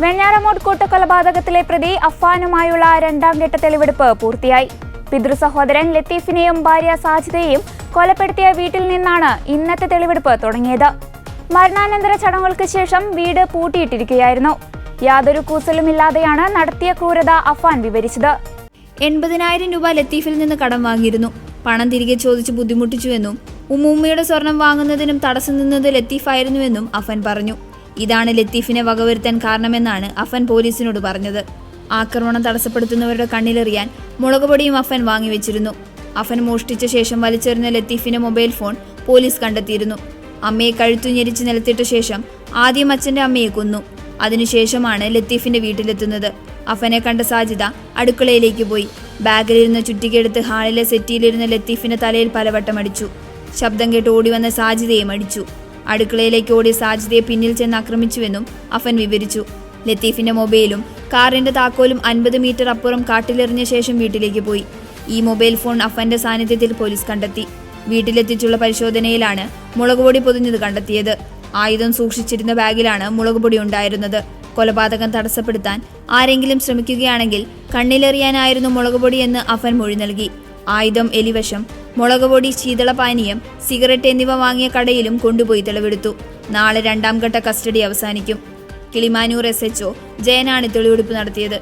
വെഞ്ഞാറമൂട് കൂട്ടക്കൊലപാതകത്തിലെ പ്രതി അഫ്ഫാനുമായുള്ള രണ്ടാം ഘട്ട തെളിവെടുപ്പ് പൂർത്തിയായി. പിതൃസഹോദരൻ ലത്തീഫിനെയും ഭാര്യ സാജിദയെയും കൊലപ്പെടുത്തിയ വീട്ടിൽ നിന്നാണ് ഇന്നത്തെ തെളിവെടുപ്പ് തുടങ്ങിയത്. മരണാനന്തര ചടങ്ങുകൾക്ക് ശേഷം വീട് പൂട്ടിയിട്ടിരിക്കുകയായിരുന്നു. യാതൊരു കൂസലുമില്ലാതെയാണ് നടത്തിയ ക്രൂരത അഫ്ഫാൻ വിവരിച്ചത്. 80,000 രൂപ ലത്തീഫിൽ നിന്ന് കടം വാങ്ങിയിരുന്നു. പണം തിരികെ ചോദിച്ച് ബുദ്ധിമുട്ടിച്ചുവെന്നും ഉമ്മൂമ്മയുടെ സ്വർണം വാങ്ങുന്നതിനും തടസ്സം നിന്നത് ലത്തീഫായിരുന്നുവെന്നും അഫ്ഫാൻ പറഞ്ഞു. ഇതാണ് ലത്തീഫിനെ വകവരുത്താൻ കാരണമെന്നാണ് അഫ്ഫാൻ പോലീസിനോട് പറഞ്ഞത്. ആക്രമണം തടസ്സപ്പെടുത്തുന്നവരുടെ കണ്ണിലെറിയാൻ മുളകുപൊടിയും അഫ്ഫാൻ വാങ്ങിവെച്ചിരുന്നു. അഫ്ഫാൻ മോഷ്ടിച്ച ശേഷം വലിച്ചെറിഞ്ഞ ലത്തീഫിന്റെ മൊബൈൽ ഫോൺ പോലീസ് കണ്ടെത്തിയിരുന്നു. അമ്മയെ കഴുത്തു ഞെരിച്ച് നിലത്തിട്ട ശേഷം ആദ്യം അച്ഛന്റെ അമ്മയെ കൊന്നു. അതിനുശേഷമാണ് ലത്തീഫിന്റെ വീട്ടിലെത്തുന്നത്. അഫ്ഫാനെ കണ്ട സാജിദ അടുക്കളയിലേക്ക് പോയി. ബാഗിലിരുന്ന ചുറ്റികെടുത്ത് ഹാളിലെ സെറ്റിയിലിരുന്ന ലത്തീഫിന്റെ തലയിൽ പലവട്ടം അടിച്ചു. ശബ്ദം കേട്ട് ഓടി വന്ന സാജിദയും അടിച്ചു. അടുക്കളയിലേക്ക് ഓടി സാജിദയെ പിന്നിൽ ചെന്ന് ആക്രമിച്ചുവെന്നും അഫ്ഫാൻ വിവരിച്ചു. ലത്തീഫിന്റെ മൊബൈലും കാറിന്റെ താക്കോലും 50 മീറ്റർ അപ്പുറം കാട്ടിലെറിഞ്ഞ ശേഷം വീട്ടിലേക്ക് പോയി. ഈ മൊബൈൽ ഫോൺ അഫ്ഫാന്റെ സാന്നിധ്യത്തിൽ പോലീസ് കണ്ടെത്തി. വീട്ടിലെത്തിച്ചുള്ള പരിശോധനയിലാണ് മുളകുപൊടി പൊതിഞ്ഞത് കണ്ടെത്തിയത്. ആയുധം സൂക്ഷിച്ചിരുന്ന ബാഗിലാണ് മുളകുപൊടി ഉണ്ടായിരുന്നത്. കൊലപാതകം തടസ്സപ്പെടുത്താൻ ആരെങ്കിലും ശ്രമിക്കുകയാണെങ്കിൽ കണ്ണിലെറിയാനായിരുന്നു മുളകുപൊടിയെന്ന് അഫ്ഫാൻ മൊഴി നൽകി. ആയുധം, എലിവശം, മുളകുപൊടി, ശീതളപാനീയം, സിഗരറ്റ് എന്നിവ വാങ്ങിയ കടയിലും കൊണ്ടുപോയി തെളിവെടുത്തു. നാളെ രണ്ടാം ഘട്ട കസ്റ്റഡി അവസാനിക്കും. കിളിമാനൂർ SHO ജയനാണ് തെളിവെടുപ്പ് നടത്തിയത്.